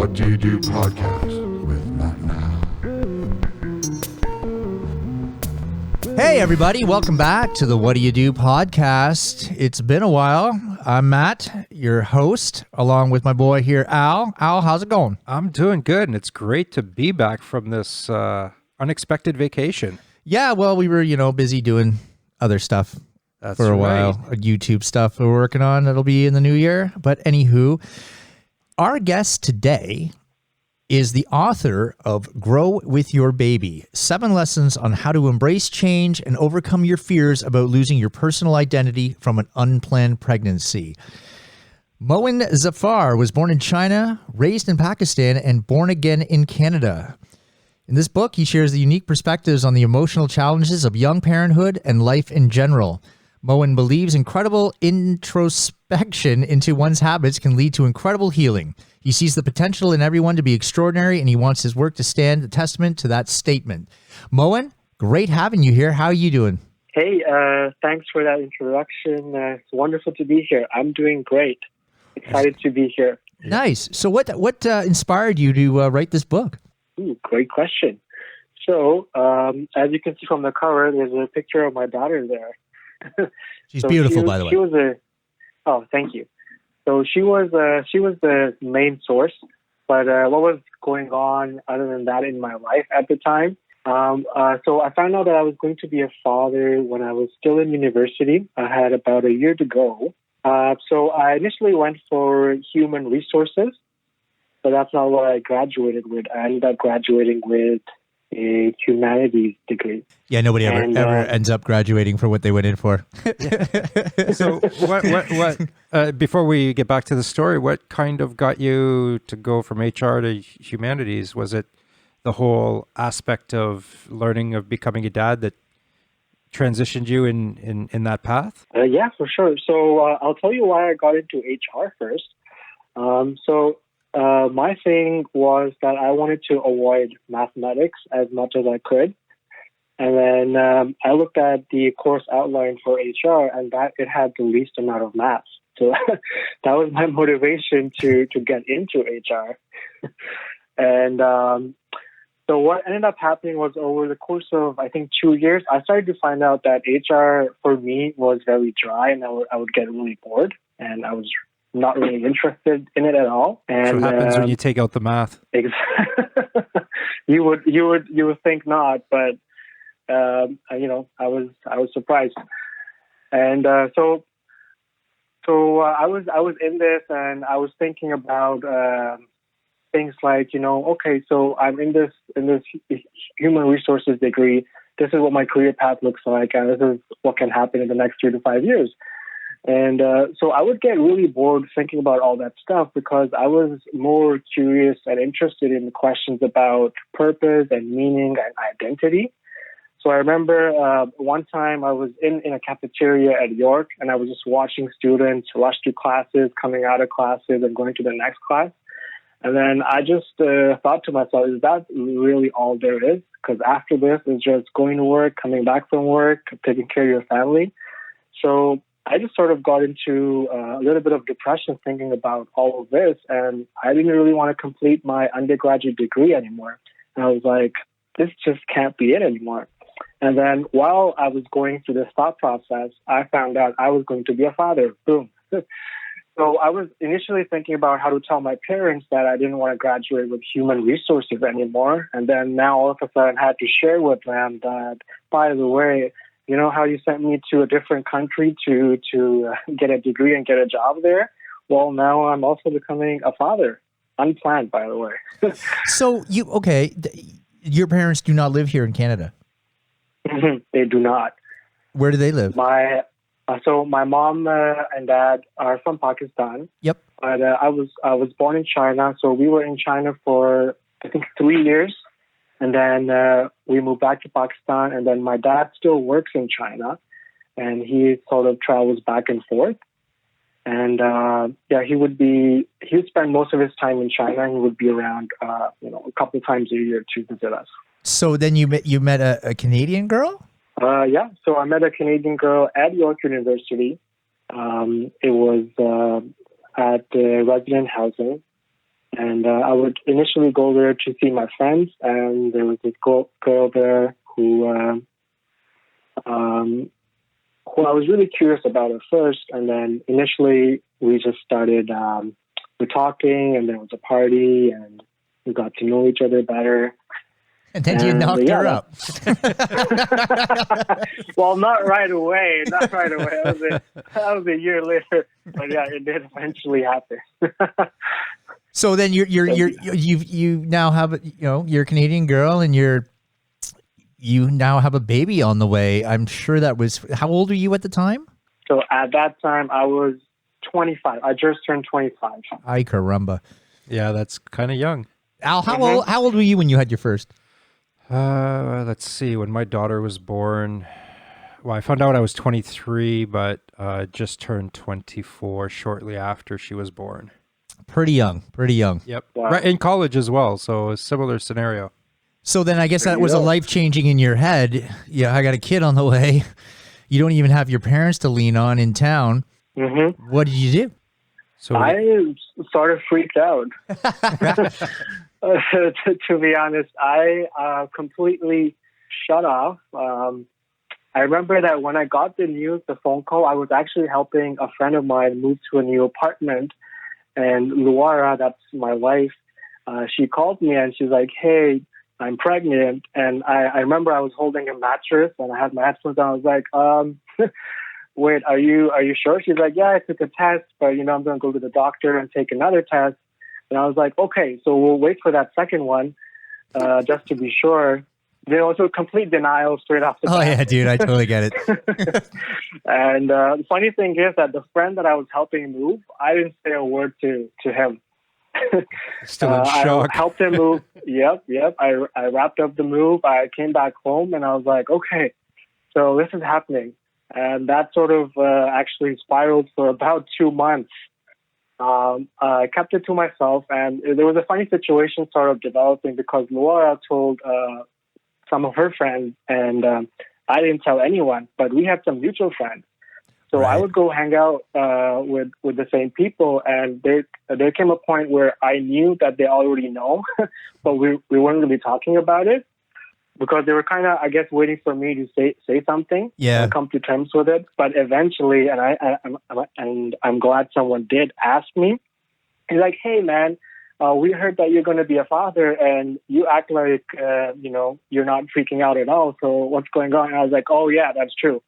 What Do You Do podcast with Matt Now. Hey everybody, welcome back to the What Do You Do podcast. It's been a while. I'm Matt, your host, along with my boy here, Al. Al, how's it going? I'm doing good, and it's great to be back from this unexpected vacation. Yeah, well, we were, busy doing other stuff for a while. YouTube stuff we're working on that'll be in the new year. But anywho, our guest today is the author of Grow With Your Baby, 7 lessons on how to embrace change and overcome your fears about losing your personal identity from an unplanned pregnancy. Moin Zafar was born in China, raised in Pakistan, and born again in Canada. In this book, he shares the unique perspectives on the emotional challenges of young parenthood and life in general. Moin believes incredible introspection into one's habits can lead to incredible healing. He sees the potential in everyone to be extraordinary, and he wants his work to stand a testament to that statement. Moin, great having you here. How are you doing? Hey, thanks for that introduction. It's wonderful to be here. I'm doing great. Excited to be here. Nice. So what inspired you to write this book? Ooh, great question. So, as you can see from the cover, there's a picture of my daughter there. She's beautiful, by the way. Oh, thank you. So she was the main source, but what was going on other than that in my life at the time? So I found out that I was going to be a father when I was still in university. I had about a year to go. So I initially went for human resources, but that's not what I graduated with. I ended up graduating with a humanities degree. Yeah, nobody ever ends up graduating for what they went in for. So what before we get back to the story, what kind of got you to go from HR to humanities? Was it the whole aspect of learning of becoming a dad that transitioned you in that path? Yeah, for sure. So I'll tell you why I got into HR first. My thing was that I wanted to avoid mathematics as much as I could. And then I looked at the course outline for HR, and that it had the least amount of math. So that was my motivation to get into HR. And so what ended up happening was over the course of, I think, 2 years, I started to find out that HR for me was very dry, and I would get really bored, and I was not really interested in it at all. And what happens when you take out the math? You would think not, but I was surprised. And so I was in this, and I was thinking about things like, okay, so I'm in this human resources degree. This is what my career path looks like, and this is what can happen in the next 3 to 5 years. And so I would get really bored thinking about all that stuff because I was more curious and interested in questions about purpose and meaning and identity. So I remember one time I was in a cafeteria at York, and I was just watching students rush to classes, coming out of classes, and going to the next class. And then I just thought to myself, is that really all there is? Because after this is just going to work, coming back from work, taking care of your family. So I just sort of got into a little bit of depression thinking about all of this, and I didn't really want to complete my undergraduate degree anymore. And I was like, this just can't be it anymore. And then while I was going through this thought process, I found out I was going to be a father. Boom. So I was initially thinking about how to tell my parents that I didn't want to graduate with human resources anymore. And then now all of a sudden I had to share with them that, by the way, you know how you sent me to a different country to get a degree and get a job there? Well, now I'm also becoming a father. Unplanned, by the way. So your parents do not live here in Canada? They do not. Where do they live? My mom and dad are from Pakistan. Yep. But I was born in China, so we were in China for, I think, 3 years. And then we moved back to Pakistan, and then my dad still works in China, and he sort of travels back and forth. And he would spend most of his time in China, and he would be around, a couple times a year to visit us. So then you met a Canadian girl? Yeah. So I met a Canadian girl at York University. It was at resident housing. And I would initially go there to see my friends, and there was this girl there who I was really curious about at first. And then initially we just started we're talking, and there was a party, and we got to know each other better. And then you knocked her up. Well, not right away. Not right away. That was a year later. But yeah, it did eventually happen. So then you now have, you're a Canadian girl, and you now have a baby on the way. I'm sure that was, how old were you at the time? So at that time I was 25. I just turned 25. Ay caramba. Yeah, that's kind of young. Al, how old were you when you had your first? Let's see. When my daughter was born, well, I found out I was 23, but just turned 24 shortly after she was born. Pretty young. Yep. Wow. Right, in college as well, so a similar scenario. So then I guess that was a life-changing in your head. Yeah, I got a kid on the way. You don't even have your parents to lean on in town. Mm-hmm. What did you do? So I sort of freaked out. To be honest, I completely shut off. I remember that when I got the news, the phone call, I was actually helping a friend of mine move to a new apartment. And Luara, that's my wife, she called me and she's like, "Hey, I'm pregnant." And I remember I was holding a mattress and I had my headphones on. I was like, wait, are you sure? She's like, "Yeah, I took a test, but I'm going to go to the doctor and take another test." And I was like, "Okay, so we'll wait for that second one, just to be sure." So complete denial straight off the bat. Oh yeah, dude, I totally get it. And the funny thing is that the friend that I was helping move, I didn't say a word to him. still in shock. I helped him move. Yep. I wrapped up the move. I came back home and I was like, okay, so this is happening. And that sort of actually spiraled for about 2 months. I kept it to myself, and there was a funny situation sort of developing because Laura told some of her friends, and I didn't tell anyone, but we had some mutual friends. So Right. I would go hang out with the same people, and there came a point where I knew that they already know, but we weren't really talking about it because they were kind of, I guess, waiting for me to say something and come to terms with it. But eventually, and I'm glad someone did ask me. He's like, "Hey, man, we heard that you're going to be a father, and you act like you're not freaking out at all. So what's going on?" And I was like, "Oh yeah, that's true."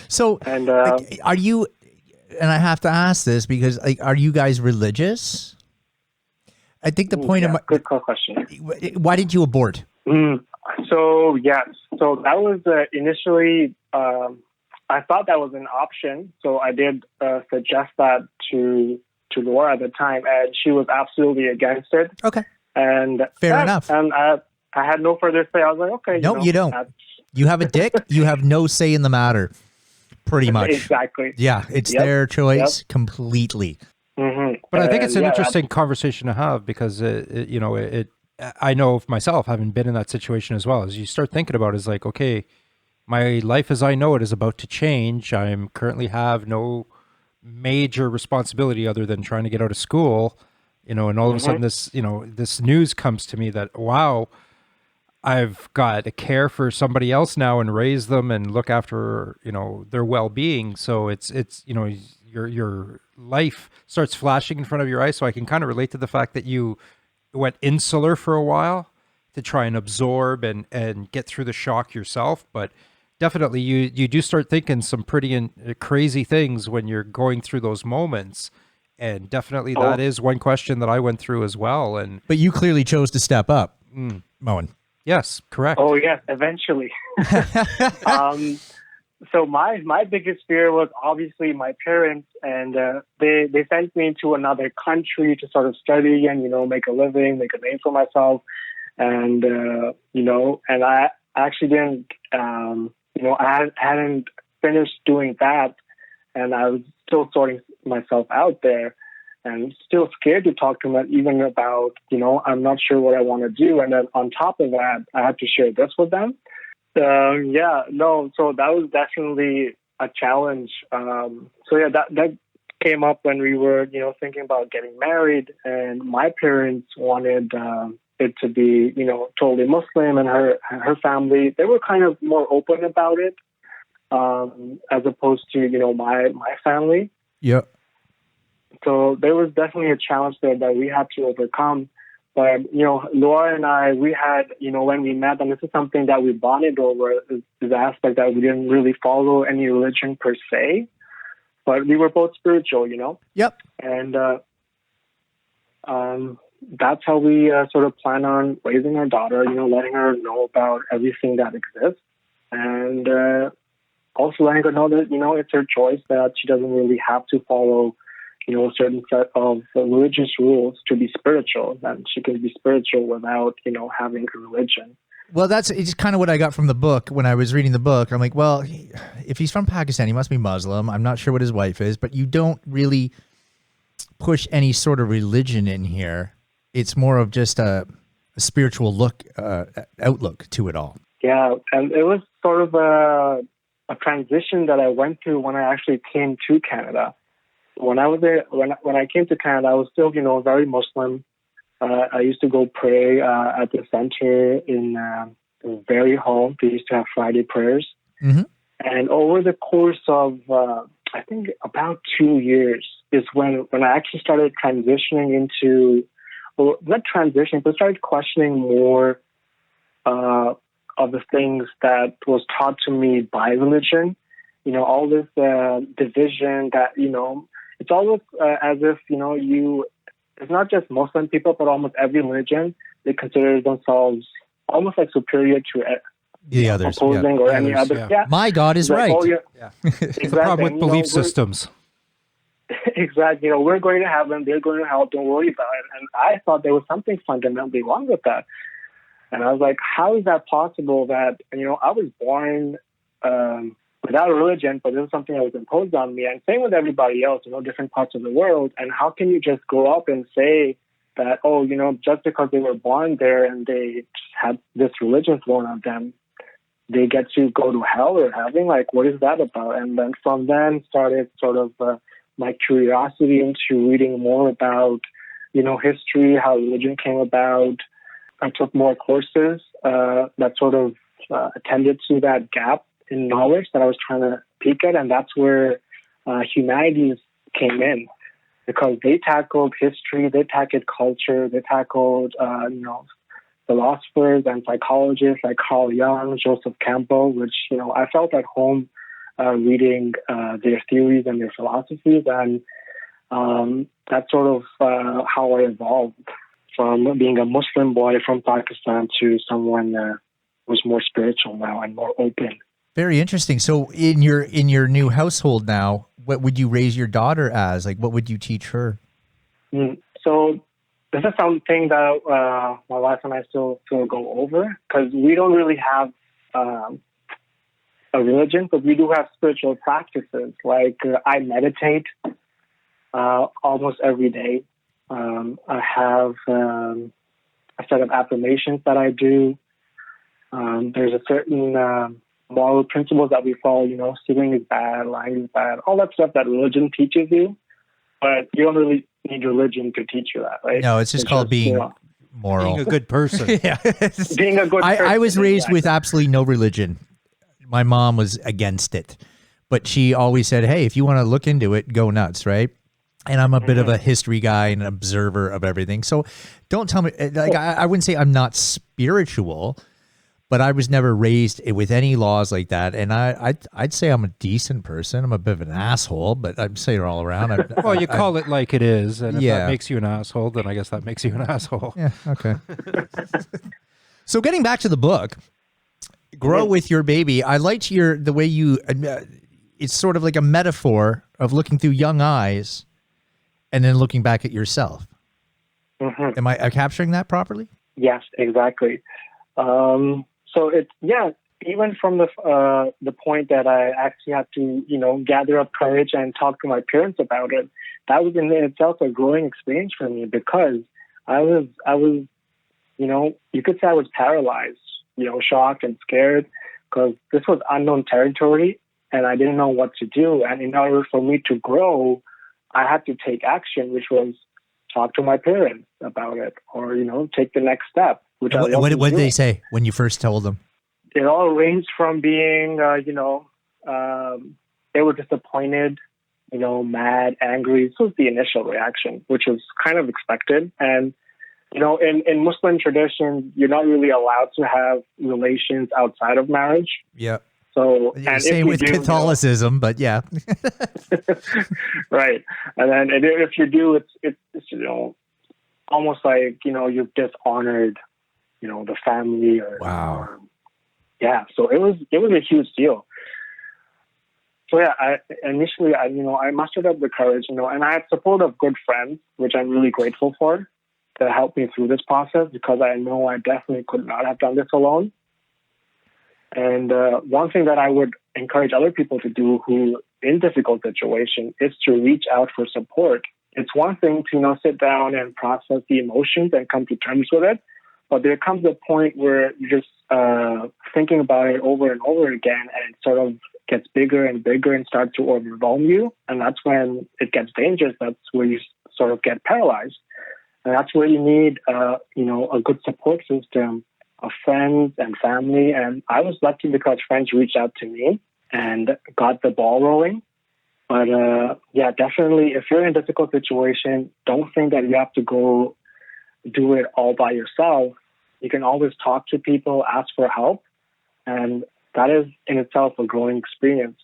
So, and are you? And I have to ask this because, are you guys religious? I think the point of my good question. Why did you abort? So yes, so that was initially. I thought that was an option, so I did suggest that to Laura at the time, and she was absolutely against it. Okay, and fair enough. And I had no further say. I was like, okay, no, you don't. You have a dick. You have no say in the matter. Pretty much. Exactly. Yeah, it's their choice completely. Mm-hmm. But I think it's an interesting conversation to have because I know of myself, having been in that situation as well, as you start thinking about it, is like, okay, my life as I know it is about to change. I'm currently have no major responsibility other than trying to get out of school, and all of a sudden this news comes to me that, wow, I've got to care for somebody else now and raise them and look after, their well-being. So it's your life starts flashing in front of your eyes. So I can kind of relate to the fact that you went insular for a while to try and absorb and get through the shock yourself. But definitely you do start thinking some pretty crazy things when you're going through those moments. And definitely that is one question that I went through as well. But you clearly chose to step up, Moin. Yes, correct. Oh yes, eventually. So my biggest fear was obviously my parents, and they sent me to another country to sort of study and make a living, make a name for myself, and and I actually didn't I hadn't finished doing that, and I was still sorting myself out there, and still scared to talk to them even about I'm not sure what I want to do, and then on top of that I had to share this with them. So that was definitely a challenge. That came up when we were, thinking about getting married, and my parents wanted it to be, totally Muslim, and her family, they were kind of more open about it, as opposed to, my family. Yeah. So there was definitely a challenge there that we had to overcome. But, Laura and I, we had, when we met, and this is something that we bonded over, is the aspect that we didn't really follow any religion per se, but we were both spiritual, Yep. And that's how we sort of plan on raising our daughter, letting her know about everything that exists. And also letting her know that, it's her choice, that she doesn't really have to follow a certain set of religious rules to be spiritual, that she can be spiritual without, having a religion. Well, it's kind of what I got from the book when I was reading the book. I'm like, well, if he's from Pakistan, he must be Muslim. I'm not sure what his wife is, but you don't really push any sort of religion in here. It's more of just a spiritual outlook to it all. Yeah, and it was sort of a transition that I went through when I actually came to Canada. When I was there, when I came to Canada, I was still, very Muslim. I used to go pray at the center in the very home. They used to have Friday prayers. Mm-hmm. And over the course of, I think about 2 years is when I actually started transitioning into, well, not transitioning, but started questioning more of the things that was taught to me by religion. All this division that, it's almost as if, it's not just Muslim people, but almost every religion, they consider themselves almost like superior to the others, opposing or any other. Yeah. Yeah. My God is right. Oh, yeah. It's the problem with belief systems. Exactly. We're going to heaven, they're going to hell, don't worry about it. And I thought there was something fundamentally wrong with that. And I was like, how is that possible that, I was born without a religion, but this is something that was imposed on me. And same with everybody else, different parts of the world. And how can you just grow up and say that, just because they were born there and they had this religion thrown on them, they get to go to hell or heaven? Like, what is that about? And then from then started sort of my curiosity into reading more about, history, how religion came about. I took more courses that sort of attended to that gap in knowledge that I was trying to peek at, and that's where humanities came in, because they tackled history, they tackled culture, they tackled philosophers and psychologists like Carl Jung, Joseph Campbell, which I felt at home reading their theories and their philosophies, and that's sort of how I evolved from being a Muslim boy from Pakistan to someone who's more spiritual now and more open. Very interesting. So in your new household now, what would you raise your daughter as? Like, what would you teach her? So this is something that my wife and I still go over, because we don't really have a religion, but we do have spiritual practices. Like I meditate almost every day. I have a set of affirmations that I do. There's a certain moral principles that we follow, stealing is bad, lying is bad, all that stuff that religion teaches you, but you don't really need religion to teach you that, right? No, it's just called being moral. Being a good person. Yeah. Being a good person. I was raised with absolutely no religion. My mom was against it, but she always said, hey, if you want to look into it, go nuts, right? And I'm a bit of a history guy and an observer of everything. So don't tell me, like, I wouldn't say I'm not spiritual, but I was never raised with any laws like that. And I'd say I'm a decent person. I'm a bit of an asshole, but I'd say it all around. Well, you call it like it is. And if Yeah. that makes you an asshole, then I guess that makes you an asshole. Yeah, okay. So getting back to the book, Grow with Your Baby, I liked the way you, it's sort of like a metaphor of looking through young eyes and then looking back at yourself. Am I capturing that properly? Yes, exactly. So it's, even from the point that I actually had to, gather up courage and talk to my parents about it, that was in itself a growing experience for me, because I was, you could say I was paralyzed, shocked and scared, because this was unknown territory and I didn't know what to do. And in order for me to grow, I had to take action, which was talk to my parents about it, or take the next step. Which And what did they say when you first told them? It all ranged from being, they were disappointed, mad, angry. This was the initial reaction, which was kind of expected. And, in Muslim tradition, you're not really allowed to have relations outside of marriage. Yeah. So, and same with Catholicism, but yeah. Right. And then if you do, it's almost like, you've dishonored, the family. Wow. Yeah. So it was a huge deal. So yeah, I mustered up the courage, and I had support of good friends, which I'm really grateful for, to help me through this process, because I know I definitely could not have done this alone. And one thing that I would encourage other people to do who in difficult situation is to reach out for support. It's one thing to sit down and process the emotions and come to terms with it, but there comes a point where you're just thinking about it over and over again, and it sort of gets bigger and bigger and starts to overwhelm you. And that's when it gets dangerous. That's where you sort of get paralyzed. And that's where you need, a good support system of friends and family. And I was lucky because friends reached out to me and got the ball rolling. But yeah, definitely, if you're in a difficult situation, don't think that you have to go do it all by yourself. You can always talk to people, ask for help, and that is in itself a growing experience.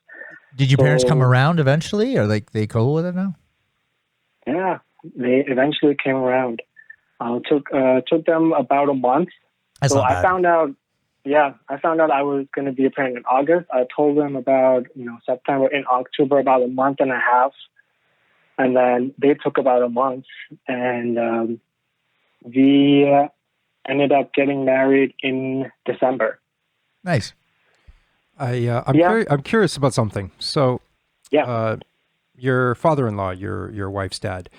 Did your parents come around eventually, or they cool with it now? Yeah, they eventually came around. Took them about a month. That's so not bad. I found out I was going to be a parent in August. I told them about September. In October, about a month and a half, and then they took about a month, and we ended up getting married in December. Nice. I'm curious about something. So, Yeah. Your father-in-law, your wife's dad,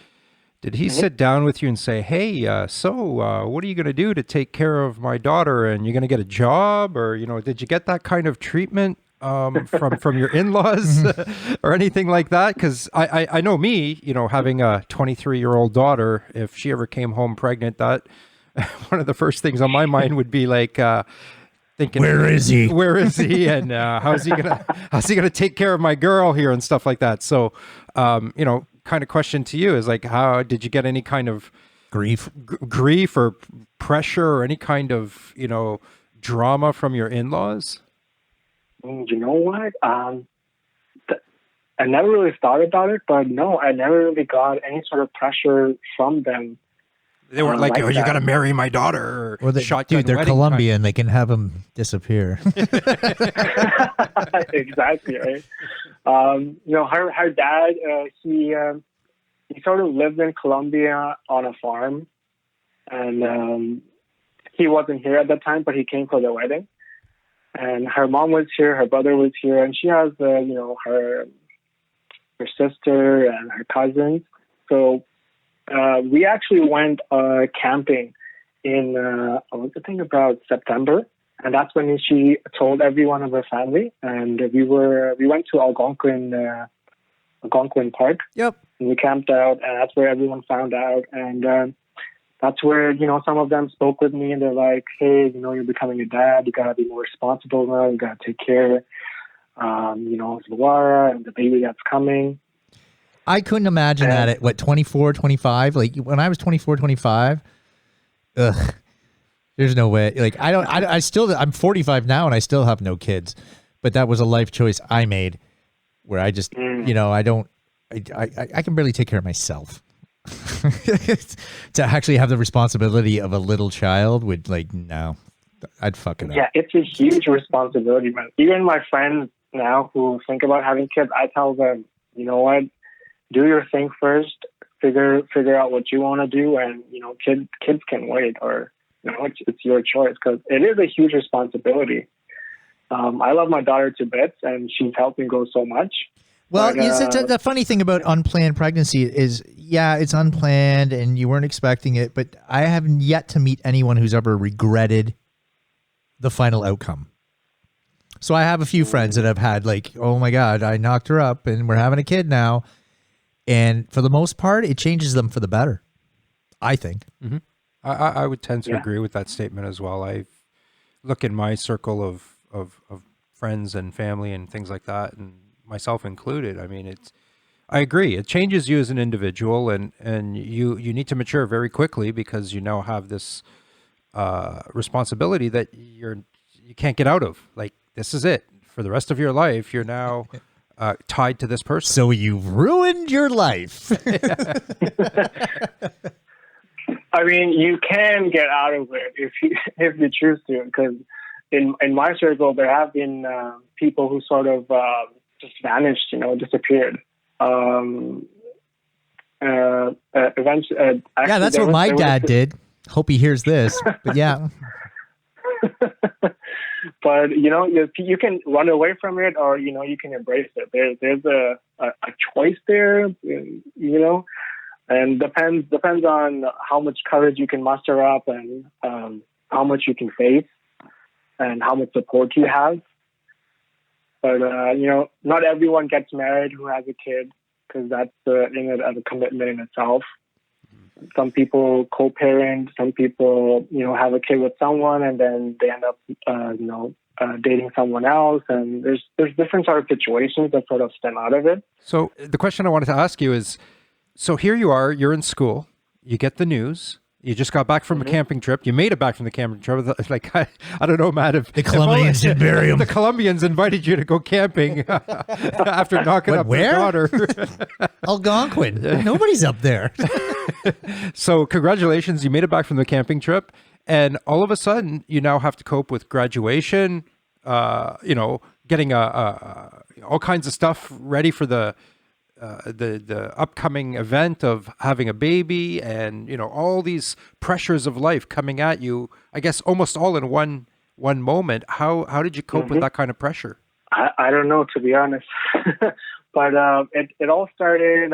did he sit down with you and say, "Hey, what are you going to do to take care of my daughter? And you're going to get a job, or did you get that kind of treatment from your in-laws or anything like that?" Because I know me, having a 23-year-old daughter, if she ever came home pregnant, that one of the first things on my mind would be like. Thinking, where is he? And how's he gonna take care of my girl here and stuff like that? So, kind of question to you is like, how did you get any kind of grief or pressure or any kind of drama from your in-laws? You know what? I never really thought about it, but no, I never really got any sort of pressure from them. They weren't like, "Oh, you got to marry my daughter." Or dude, they're Colombian. They can have them disappear. Exactly, right? Her dad, he sort of lived in Colombia on a farm, and he wasn't here at the time, but he came for the wedding. And her mom was here, her brother was here, and she has, her sister and her cousins. So. We actually went camping in, I think about September, and that's when she told everyone of her family. And we went to Algonquin Park. Yep. And we camped out, and that's where everyone found out. And that's where some of them spoke with me, and they're like, "Hey, you're becoming a dad. You gotta be more responsible now. You gotta take care, of Laura and the baby that's coming." I couldn't imagine that at 24, 25, like when I was 24, 25, there's no way. Like I'm 45 now and I still have no kids, but that was a life choice I made where I just, I can barely take care of myself. To actually have the responsibility of a little child would no, I'd fuck it up. Yeah, it's a huge responsibility, man. Even my friends now who think about having kids, I tell them, you know what? Do your thing first. Figure out what you want to do, and kids can wait, or it's your choice, because it is a huge responsibility. I love my daughter to bits, and she's helped me grow so much. Well, the funny thing about unplanned pregnancy is, it's unplanned, and you weren't expecting it, but I haven't yet to meet anyone who's ever regretted the final outcome. So I have a few friends that have had like, "Oh my God, I knocked her up, and we're having a kid now." And for the most part, it changes them for the better, I think. Mm-hmm. I would tend to Yeah. agree with that statement as well. I look in my circle of friends and family and things like that, and myself included. I mean, I agree. It changes you as an individual, and you need to mature very quickly because you now have this responsibility that you can't get out of. Like, this is it for the rest of your life. You're now tied to this person. So you've ruined your life. I mean, you can get out of it if you choose to, because in my circle there have been people who sort of just vanished, disappeared. Eventually, Yeah, that's what my dad did. Hope he hears this. But yeah. But you can run away from it, or you can embrace it. There's a choice there, and depends on how much courage you can muster up, and how much you can face, and how much support you have. But not everyone gets married who has a kid, because that's in it as a commitment in itself. Some people co-parent, some people, have a kid with someone and then they end up, dating someone else. And there's different sort of situations that sort of stem out of it. So the question I wanted to ask you is, so here you are, you're in school, you get the news, you just got back from a camping trip, you made it back from the camping trip. Like, I don't know, Matt, if The Colombians did bury him. the Colombians invited you to go camping after knocking up where? your daughter. Algonquin. Nobody's up there. So congratulations, you made it back from the camping trip, and all of a sudden you now have to cope with graduation, getting all kinds of stuff ready for the upcoming event of having a baby, and all these pressures of life coming at you, I guess almost all in one moment. How did you cope with that kind of pressure? I don't know, to be honest. But it all started,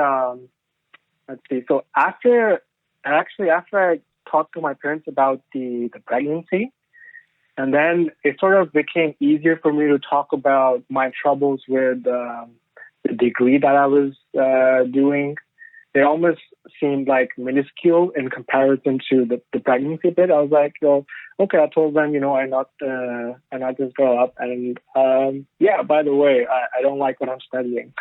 let's see. So after I talked to my parents about the pregnancy, and then it sort of became easier for me to talk about my troubles with the degree that I was doing. They almost seemed like minuscule in comparison to the pregnancy bit. I was like, well, okay. I told them, I knocked this girl up, and by the way, I don't like what I'm studying.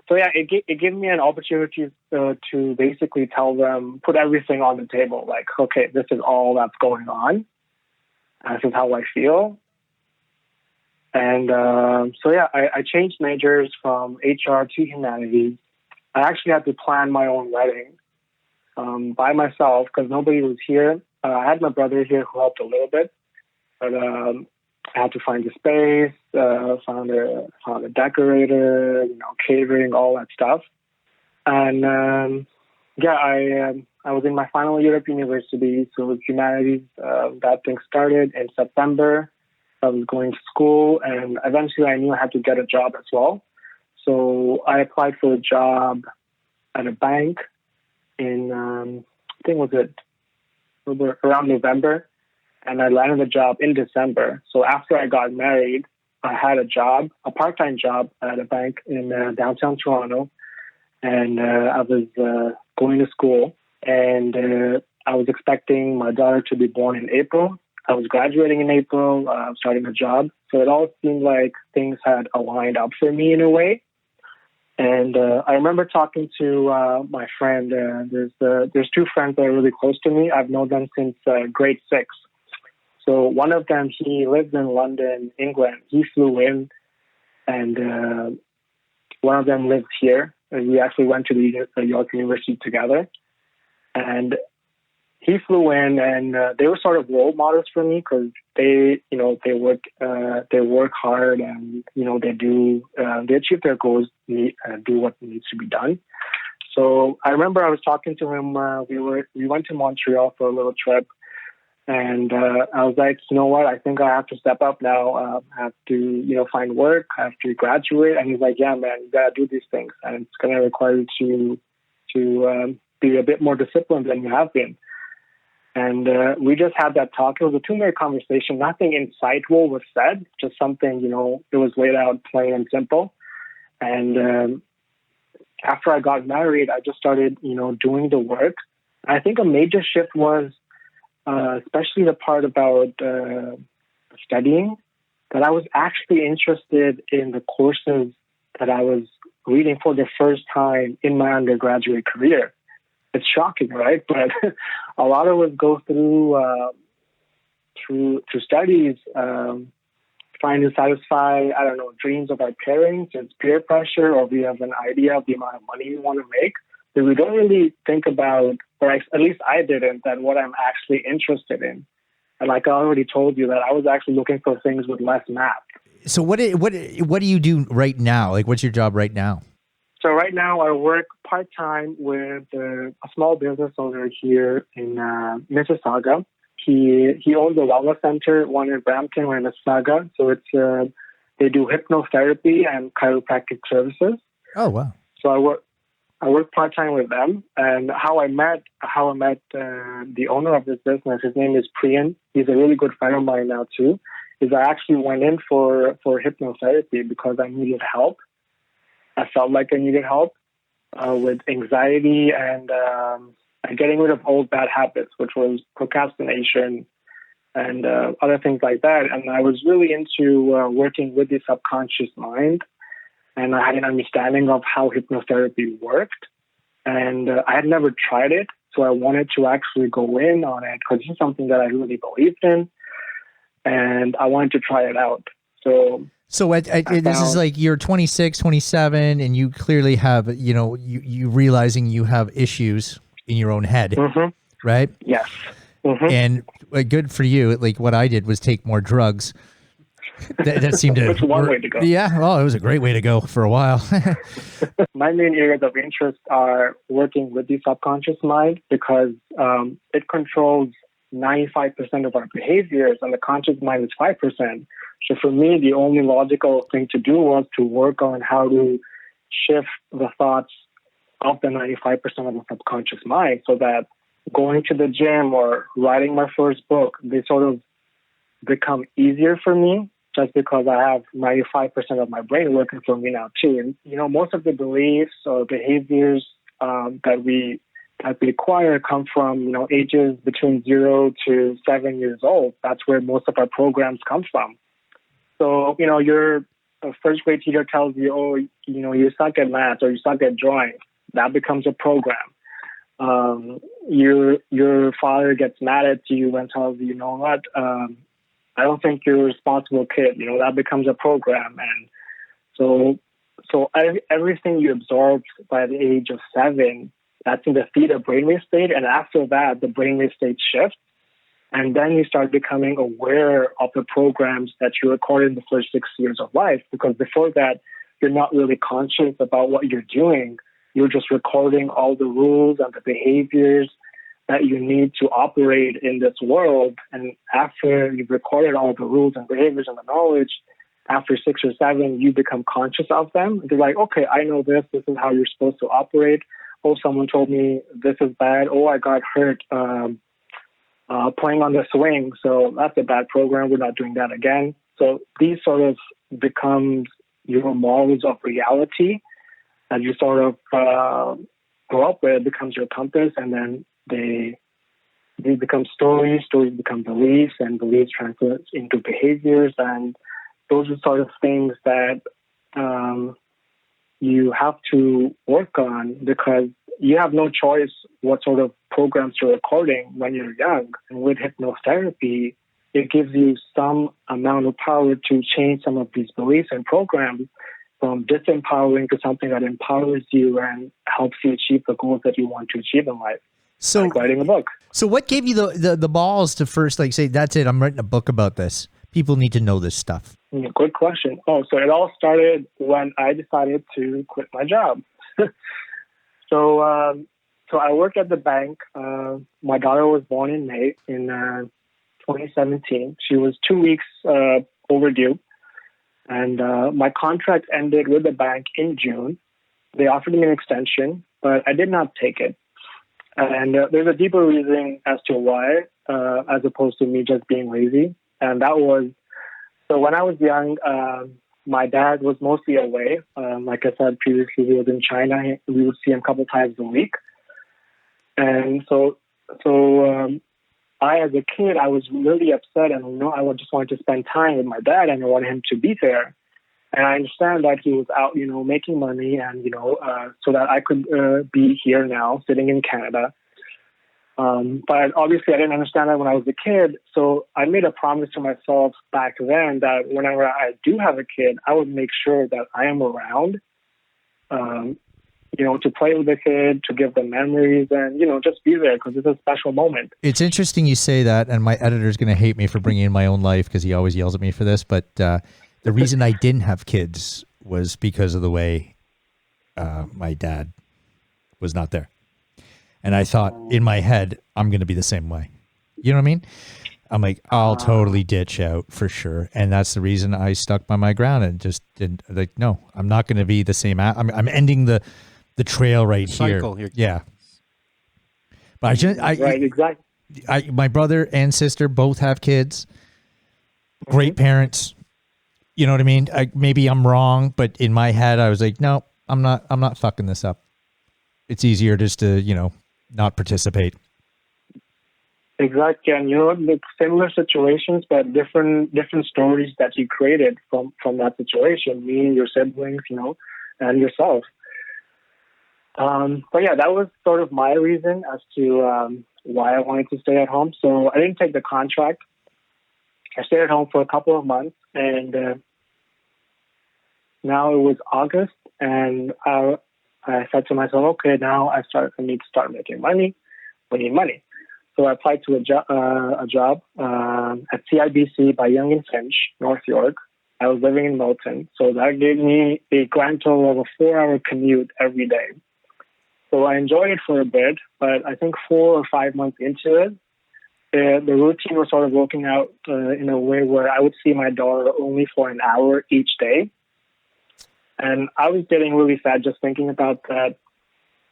So yeah, it gave me an opportunity to basically tell them, put everything on the table. Like, okay, this is all that's going on. This is how I feel. And I changed majors from HR to humanities. I actually had to plan my own wedding by myself because nobody was here. I had my brother here who helped a little bit, but I had to find a space, found a decorator, catering, all that stuff. And I was in my final year of university, so with humanities, that thing started in September. I was going to school, and eventually I knew I had to get a job as well. So I applied for a job at a bank in, I think was it around November, and I landed a job in December. So after I got married, I had a part-time job at a bank in downtown Toronto, and I was going to school, and I was expecting my daughter to be born in April. I was graduating in April, starting a job. So it all seemed like things had aligned up for me in a way. And I remember talking to my friend. There's two friends that are really close to me. I've known them since grade 6. So one of them, he lives in London, England. He flew in, and one of them lives here. And we actually went to the York University together. And he flew in, and they were sort of role models for me because they work hard, and they achieve their goals, do what needs to be done. So I remember I was talking to him. We went to Montreal for a little trip, and I was like, you know what? I think I have to step up now. I have to find work. I have to graduate. And he's like, yeah, man, you gotta do these things, and it's gonna require you to be a bit more disciplined than you have been. And we just had that talk. It was a 2-minute conversation. Nothing insightful was said, just something, it was laid out plain and simple. And after I got married, I just started, doing the work. I think a major shift was, especially the part about studying, that I was actually interested in the courses that I was reading for the first time in my undergraduate career. It's shocking, right? But a lot of us go through studies, trying to satisfy, dreams of our parents. It's peer pressure, or we have an idea of the amount of money we want to make. But we don't really think about, or at least I didn't, that what I'm actually interested in. And like I already told you, that I was actually looking for things with less math. So what do you do right now? Like, what's your job right now? So right now I work part-time with a small business owner here in Mississauga. He owns a wellness center, one in Brampton, one in Mississauga. So it's they do hypnotherapy and chiropractic services. Oh, wow. So I work part-time with them. And how I met the owner of this business, his name is Priyan. He's a really good friend of mine now too. Is I actually went in for hypnotherapy because I needed help. I felt like I needed help with anxiety and getting rid of old bad habits, which was procrastination and other things like that. And I was really into working with the subconscious mind. And I had an understanding of how hypnotherapy worked. And I had never tried it. So I wanted to actually go in on it because it's something that I really believed in. And I wanted to try it out. So this is like you're 26, 27, and you clearly have, you realizing you have issues in your own head, right? Yes. Mm-hmm. And good for you. Like what I did was take more drugs. That seemed to It's one way to go. Yeah. Well, it was a great way to go for a while. My main areas of interest are working with the subconscious mind because it controls 95% of our behaviors and the conscious mind is 5%. So for me, the only logical thing to do was to work on how to shift the thoughts of the 95% of the subconscious mind so that going to the gym or writing my first book, they sort of become easier for me just because I have 95% of my brain working for me now too. And, most of the beliefs or behaviors that we acquire come from, ages between 0 to 7 years old. That's where most of our programs come from. So, your first grade teacher tells you, oh, you suck at math or you suck at drawing. That becomes a program. Your father gets mad at you and tells you, what, I don't think you're a responsible kid. That becomes a program. And so everything you absorb by the age of 7, that's in the theta brainwave state. And after that, the brainwave state shifts. And then you start becoming aware of the programs that you recorded in the first 6 years of life. Because before that, you're not really conscious about what you're doing. You're just recording all the rules and the behaviors that you need to operate in this world. And after you've recorded all the rules and behaviors and the knowledge, after 6 or 7, you become conscious of them. You're like, okay, I know this. This is how you're supposed to operate. Oh, someone told me this is bad. Oh, I got hurt playing on the swing. So that's a bad program. We're not doing that again. So these sort of becomes your models of reality that you sort of grow up with. It becomes your compass, and then they become stories become beliefs, and beliefs translate into behaviors. And those are sort of things that you have to work on because you have no choice what sort of programs you're recording when you're young. And with hypnotherapy, it gives you some amount of power to change some of these beliefs and programs from disempowering to something that empowers you and helps you achieve the goals that you want to achieve in life. So like writing a book. So what gave you the balls to first say, that's it, I'm writing a book about this? People need to know this stuff. Good question. Oh, so it all started when I decided to quit my job. So I worked at the bank. My daughter was born in May in 2017. She was 2 weeks overdue. And my contract ended with the bank in June. They offered me an extension, but I did not take it. And there's a deeper reason as to why, as opposed to me just being lazy. And that was, so when I was young, my dad was mostly away. Like I said previously, he was in China. We would see him a couple times a week. And so I, as a kid, I was really upset, and I just wanted to spend time with my dad, and I wanted him to be there. And I understand that he was out, making money, and so that I could be here now, sitting in Canada. But obviously, I didn't understand that when I was a kid. So I made a promise to myself back then that whenever I do have a kid, I would make sure that I am around. To play with the kid, to give them memories, and, just be there because it's a special moment. It's interesting you say that, and my editor's going to hate me for bringing in my own life because he always yells at me for this, but the reason I didn't have kids was because of the way my dad was not there. And I thought in my head, I'm going to be the same way. You know what I mean? I'm like, I'll totally ditch out for sure. And that's the reason I stuck by my ground and just didn't, no, I'm not going to be the same. I'm ending the trail right Cycle here. Yeah. But right, exactly. My brother and sister both have kids, great parents. You know what I mean? Maybe I'm wrong, but in my head, I was like, no, I'm not fucking this up. It's easier just to, not participate. Exactly. And, like similar situations, but different stories that you created from that situation, me, your siblings, and yourself. But yeah, that was sort of my reason as to why I wanted to stay at home. So I didn't take the contract. I stayed at home for a couple of months, and now it was August, and I said to myself, okay, now I need to start making money. We need money. So I applied to a job at CIBC by Yonge and Finch, North York. I was living in Milton, so that gave me a grand total of a 4-hour commute every day. So I enjoyed it for a bit, but I think 4 or 5 months into it, the routine was sort of working out in a way where I would see my daughter only for an hour each day. And I was getting really sad just thinking about that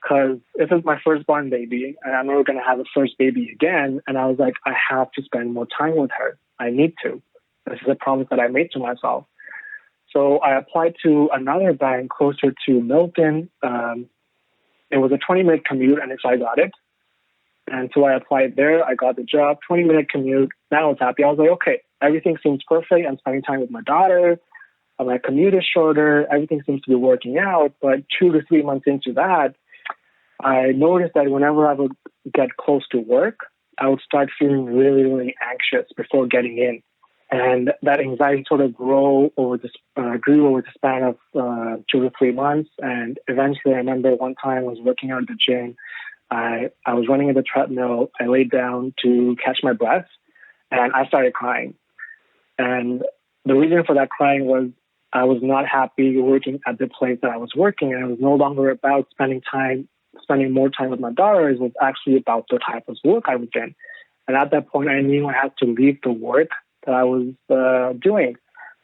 because this is my firstborn baby, and I'm never going to have a first baby again. And I was like, I have to spend more time with her. I need to. This is a promise that I made to myself. So I applied to another bank closer to Milton. It was a 20-minute commute, and so I got it. And so I applied there. I got the job, 20-minute commute. Now I was happy. I was like, okay, everything seems perfect. I'm spending time with my daughter. My commute is shorter. Everything seems to be working out. But 2 to 3 months into that, I noticed that whenever I would get close to work, I would start feeling really, really anxious before getting in. And that anxiety sort of grew over the span of 2 to 3 months. And eventually, I remember one time I was working out at the gym. I was running at the treadmill. I laid down to catch my breath, and I started crying. And the reason for that crying was I was not happy working at the place that I was working, and it was no longer about spending more time with my daughter. It was actually about the type of work I was in. And at that point, I knew I had to leave the work that I was doing.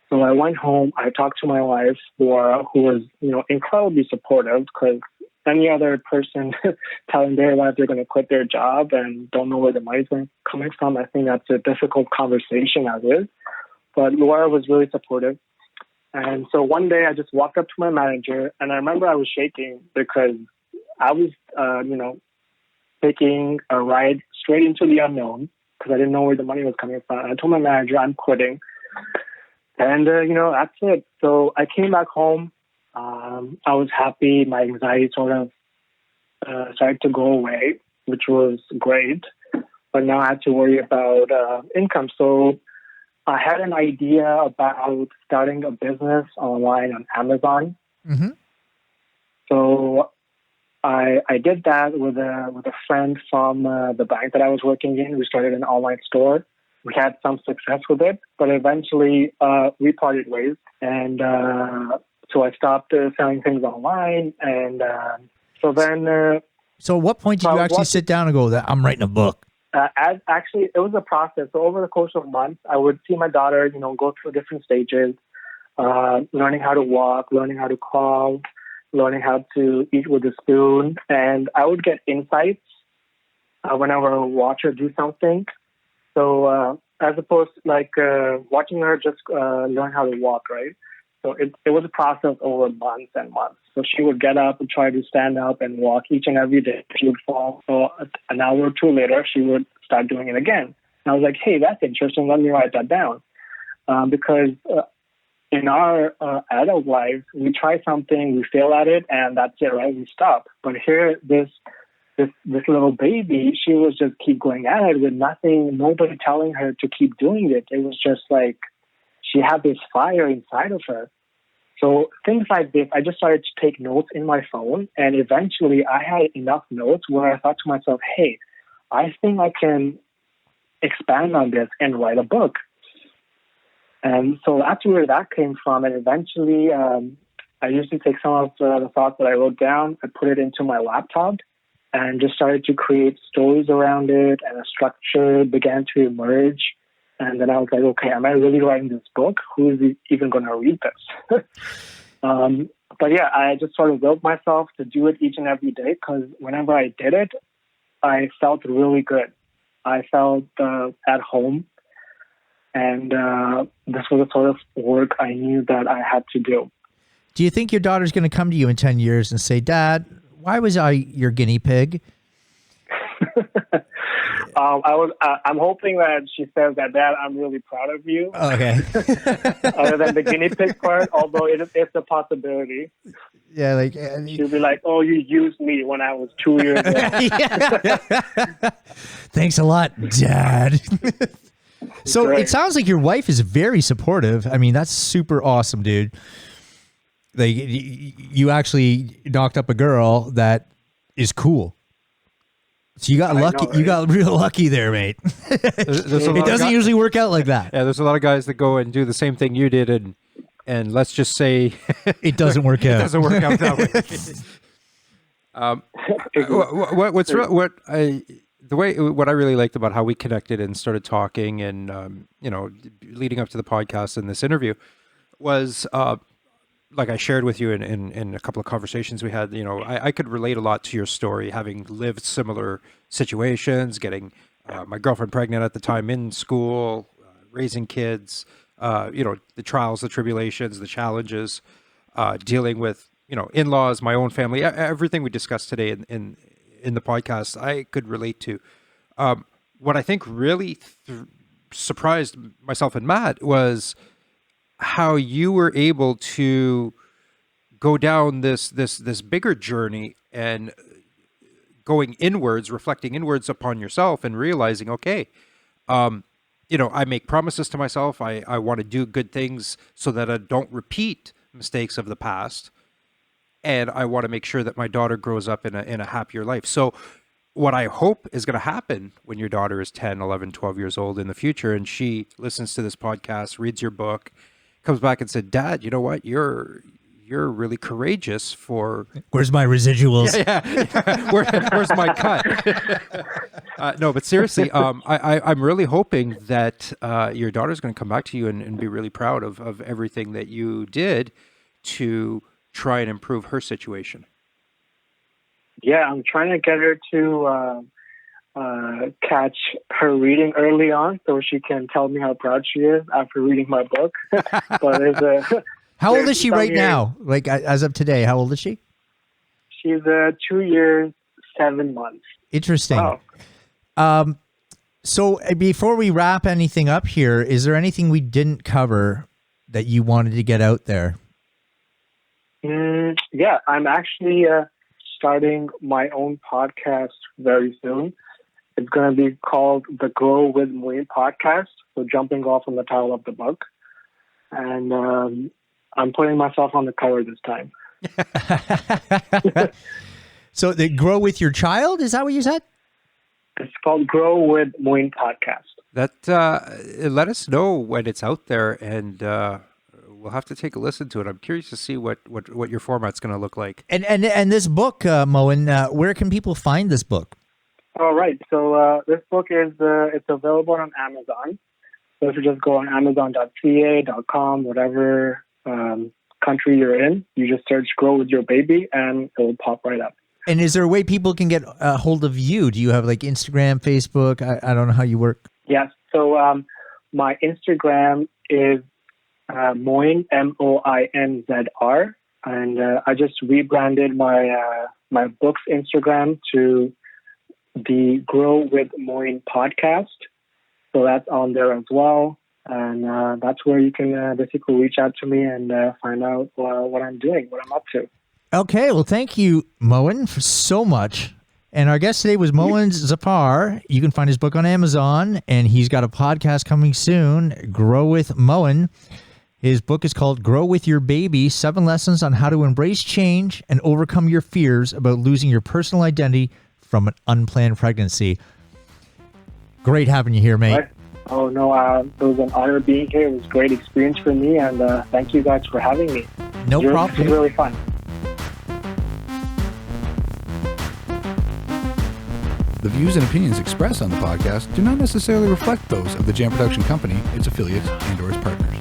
So I went home. I talked to my wife, Laura, who was, incredibly supportive, because any other person telling their wife they're going to quit their job and don't know where the money's coming from, I think that's a difficult conversation as is. But Laura was really supportive. And so one day I just walked up to my manager, and I remember I was shaking because I was, taking a ride straight into the unknown because I didn't know where the money was coming from. And I told my manager I'm quitting. And, that's it. So I came back home. I was happy. My anxiety sort of started to go away, which was great. But now I had to worry about income. So I had an idea about starting a business online on Amazon. Mm-hmm. So I did that with a friend from the bank that I was working in. We started an online store. We had some success with it, but eventually we parted ways. And so I stopped selling things online. And so then... So at what point did you actually sit down and go, I'm writing a book? Actually, it was a process. So over the course of months, I would see my daughter, go through different stages, learning how to walk, learning how to crawl, learning how to eat with a spoon. And I would get insights whenever I would watch her do something. So as opposed to watching her just learn how to walk, right? So it was a process over months and months. So she would get up and try to stand up and walk each and every day. She would fall. So an hour or two later, she would start doing it again. And I was like, hey, that's interesting. Let me write that down. Because in our adult life, we try something, we fail at it, and that's it, right? We stop. But here, this little baby, she was just keep going at it with nothing, nobody telling her to keep doing it. It was just like she had this fire inside of her. So things like this, I just started to take notes in my phone, and eventually I had enough notes where I thought to myself, hey, I think I can expand on this and write a book. And so that's where that came from. And eventually I used to take some of the thoughts that I wrote down and put it into my laptop and just started to create stories around it, and a structure began to emerge. And then I was like, okay, am I really writing this book? Who is even going to read this? But yeah, I just sort of willed myself to do it each and every day, because whenever I did it, I felt really good. I felt at home. And this was the sort of work I knew that I had to do. Do you think your daughter's going to come to you in 10 years and say, Dad, why was I your guinea pig? I'm hoping that she says that, Dad, I'm really proud of you. Okay. Other than the guinea pig part, although it's a possibility. Yeah, like she'll be like, "Oh, you used me when I was 2 years old." Thanks a lot, Dad. So Great. It sounds like your wife is very supportive. I mean, that's super awesome, dude. Like you actually knocked up a girl that is cool. So you got lucky. Right? You got real lucky there, mate. It doesn't usually work out like that. Yeah, there's a lot of guys that go and do the same thing you did, and let's just say it doesn't work out. It doesn't work out that way. What I really liked about how we connected and started talking, and leading up to the podcast and this interview, was like I shared with you in a couple of conversations we had. I could relate a lot to your story, having lived similar situations, getting my girlfriend pregnant at the time in school, raising kids, the trials, the tribulations, the challenges, dealing with, in-laws, my own family, everything we discussed today in the podcast, I could relate to. What I think really surprised myself and Matt was how you were able to go down this bigger journey and going inwards, reflecting inwards upon yourself and realizing, okay, I make promises to myself. I want to do good things so that I don't repeat mistakes of the past. And I want to make sure that my daughter grows up in a happier life. So what I hope is going to happen when your daughter is 10, 11, 12 years old in the future, and she listens to this podcast, reads your book, comes back and said, Dad, you know what? You're really courageous for... Where's my residuals? Yeah. Where's my cut? No, but seriously, I'm really hoping that your daughter's going to come back to you and be really proud of everything that you did to try and improve her situation. Yeah, I'm trying to get her to catch her reading early on so she can tell me how proud she is after reading my book. But how old is she right now? Like as of today, how old is she? She's 2 years, 7 months. Interesting. Wow. So before we wrap anything up here, is there anything we didn't cover that you wanted to get out there? Yeah, I'm actually starting my own podcast very soon. It's going to be called the Grow with Moin podcast, so jumping off on the title of the book. And I'm putting myself on the cover this time. So the Grow with Your Child, is that what you said? It's called Grow with Moin podcast. That let us know when it's out there, and we'll have to take a listen to it. I'm curious to see what your format's going to look like. And this book, Moin, where can people find this book? All right. So this book is it's available on Amazon. So if you just go on Amazon.ca.com, whatever country you're in, you just search "Grow with Your Baby" and it will pop right up. And is there a way people can get a hold of you? Do you have like Instagram, Facebook? I don't know how you work. Yes. So my Instagram is Moin, MOINZR. And I just rebranded my book's Instagram to the Grow with Moin podcast. So that's on there as well. And that's where you can basically reach out to me and find out what I'm doing, what I'm up to. Okay, well, thank you, Moin, for so much. And our guest today was Moin Zafar. You can find his book on Amazon, and he's got a podcast coming soon, Grow with Moin. His book is called Grow with Your Baby, 7 Lessons on How to Embrace Change and Overcome Your Fears About Losing Your Personal Identity from an Unplanned Pregnancy. Great having you here, mate. Right. Oh, no, it was an honor being here. It was a great experience for me, and thank you guys for having me. No problem. It was really fun. The views and opinions expressed on the podcast do not necessarily reflect those of the Jam Production Company, its affiliates, and/or its partners.